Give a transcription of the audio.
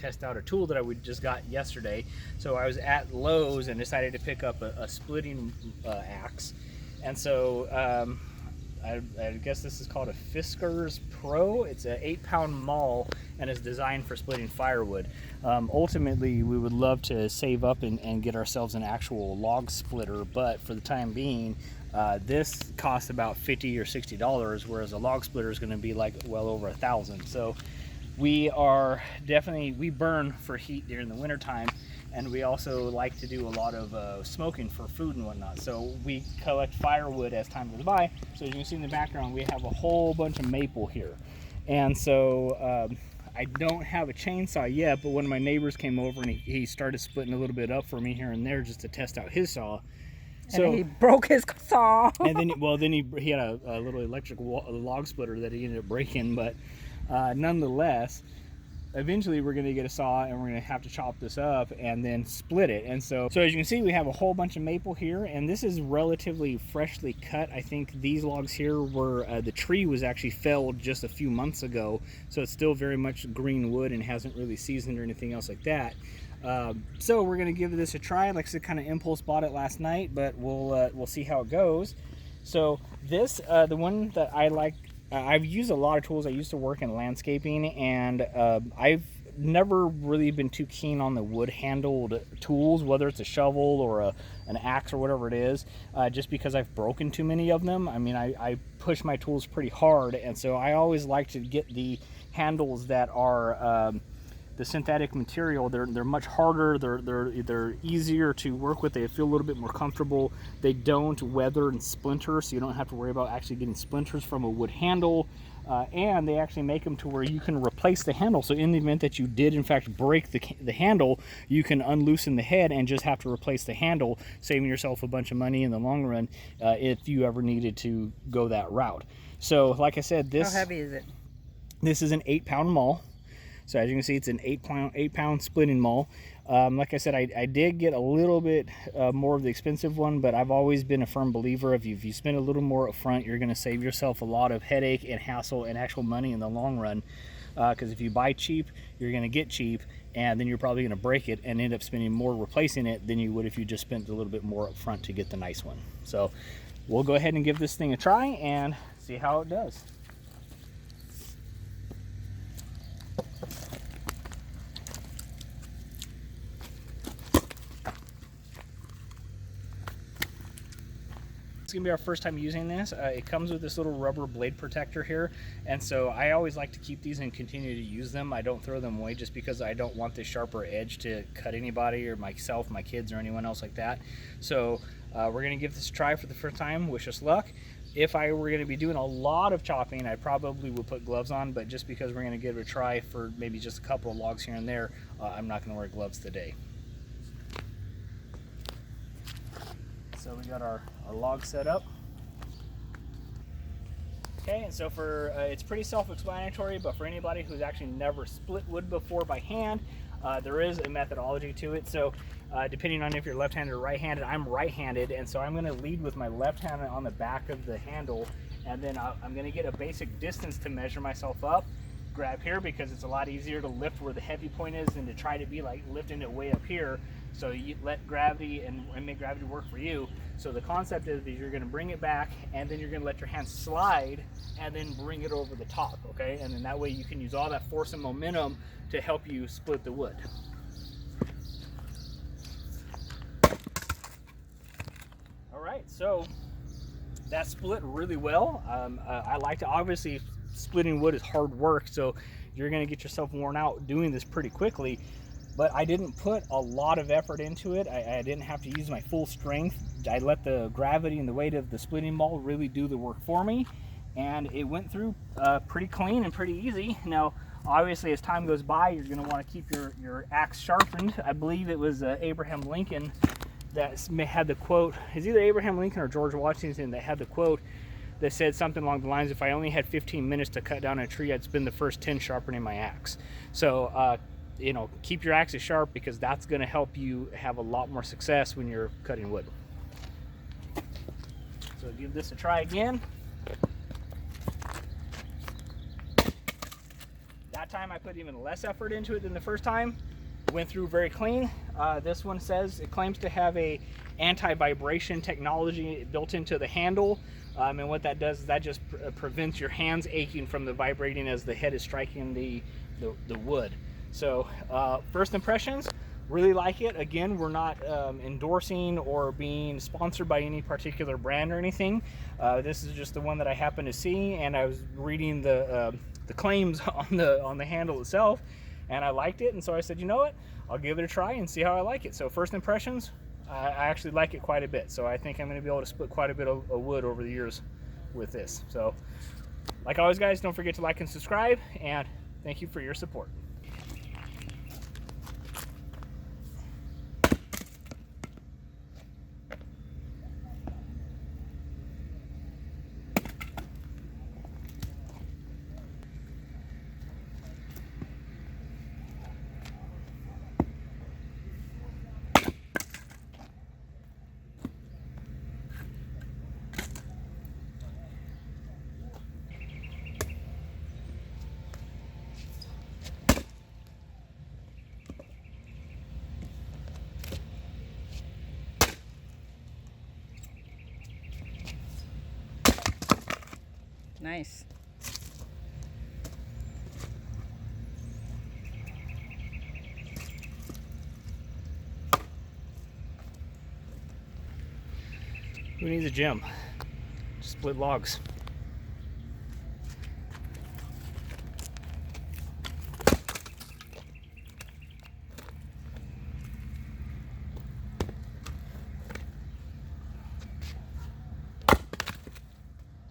test out a tool that I just got yesterday. So I was at Lowe's and decided to pick up a splitting axe. And so I guess this is called a Fiskars Pro. It's an 8-pound maul and is designed for splitting firewood. Ultimately, we would love to save up and get ourselves an actual log splitter, but for the time being, this costs about $50 or $60, whereas a log splitter is going to be like well over $1,000. So we burn for heat during the winter time, and we also like to do a lot of smoking for food and whatnot. So we collect firewood as time goes by. So as you can see in the background, we have a whole bunch of maple here. And so I don't have a chainsaw yet, but one of my neighbors came over and he started splitting a little bit up for me here and there just to test out his saw. So and he broke his saw. And then he had a little electric log splitter that he ended up breaking, but nonetheless, eventually we're going to get a saw and we're going to have to chop this up and then split it. And so as you can see, we have a whole bunch of maple here, and this is relatively freshly cut. I think these logs here were the tree was actually felled just a few months ago, so it's still very much green wood and hasn't really seasoned or anything else like that. So we're going to give this a try. Like I said, kind of impulse bought it last night, but we'll see how it goes. So this the one that I like, I've used a lot of tools. I used to work in landscaping, and I've never really been too keen on the wood handled tools, whether it's a shovel or an axe or whatever it is, just because I've broken too many of them. I mean, I push my tools pretty hard, and so I always like to get the handles that are the synthetic material. They're much harder, they're easier to work with, they feel a little bit more comfortable, they don't weather and splinter, so you don't have to worry about actually getting splinters from a wood handle, and they actually make them to where you can replace the handle. So in the event that you did in fact break the handle, you can unloosen the head and just have to replace the handle, saving yourself a bunch of money in the long run if you ever needed to go that route. So like I said, how heavy is it? This is an 8-pound maul. So as you can see, it's an 8-pound splitting maul. Like I said, I did get a little bit more of the expensive one, but I've always been a firm believer of if you spend a little more up front, you're going to save yourself a lot of headache and hassle and actual money in the long run. Because if you buy cheap, you're going to get cheap, and then you're probably going to break it and end up spending more replacing it than you would if you just spent a little bit more up front to get the nice one. So we'll go ahead and give this thing a try and see how it does. Gonna be our first time using this. It comes with this little rubber blade protector here, and so I always like to keep these and continue to use them. I don't throw them away just because I don't want this sharper edge to cut anybody or myself, my kids, or anyone else like that. So we're gonna give this a try for the first time. Wish us luck. If I were gonna be doing a lot of chopping, I probably would put gloves on, but just because we're gonna give it a try for maybe just a couple of logs here and there, I'm not gonna wear gloves today. So we got our log set up. Okay, and so for it's pretty self-explanatory, but for anybody who's actually never split wood before by hand, there is a methodology to it. So depending on if you're left-handed or right-handed, I'm right-handed, and so I'm going to lead with my left hand on the back of the handle, and then I'm going to get a basic distance to measure myself up. Grab here because it's a lot easier to lift where the heavy point is than to try to be like lifting it way up here. So you let gravity and make gravity work for you. So the concept is that you're going to bring it back, and then you're going to let your hand slide and then bring it over the top, okay? And then that way you can use all that force and momentum to help you split the wood. All right, so that split really well. I like to, obviously splitting wood is hard work, so you're going to get yourself worn out doing this pretty quickly. But I didn't put a lot of effort into it. I didn't have to use my full strength. I let the gravity and the weight of the splitting maul really do the work for me, and it went through pretty clean and pretty easy. Now, obviously, as time goes by, you're going to want to keep your axe sharpened. I believe it was Abraham Lincoln that had the quote. It's either Abraham Lincoln or George Washington that had the quote that said something along the lines, if I only had 15 minutes to cut down a tree, I'd spend the first 10 sharpening my axe. So you know, keep your axes sharp, because that's going to help you have a lot more success when you're cutting wood. So give this a try again. That time I put even less effort into it than the first time. Went through very clean. This one says it claims to have a anti-vibration technology built into the handle, and what that does is that just prevents your hands aching from the vibrating as the head is striking the wood. So first impressions, really like it. Again, we're not endorsing or being sponsored by any particular brand or anything. This is just the one that I happened to see, and I was reading the claims on the handle itself, and I liked it, and so I said, you know what, I'll give it a try and see how I like it. So first impressions, I actually like it quite a bit. So I think I'm going to be able to split quite a bit of wood over the years with this. So like always, guys, don't forget to like and subscribe, and thank you for your support. Nice. Who needs a gym? Split logs.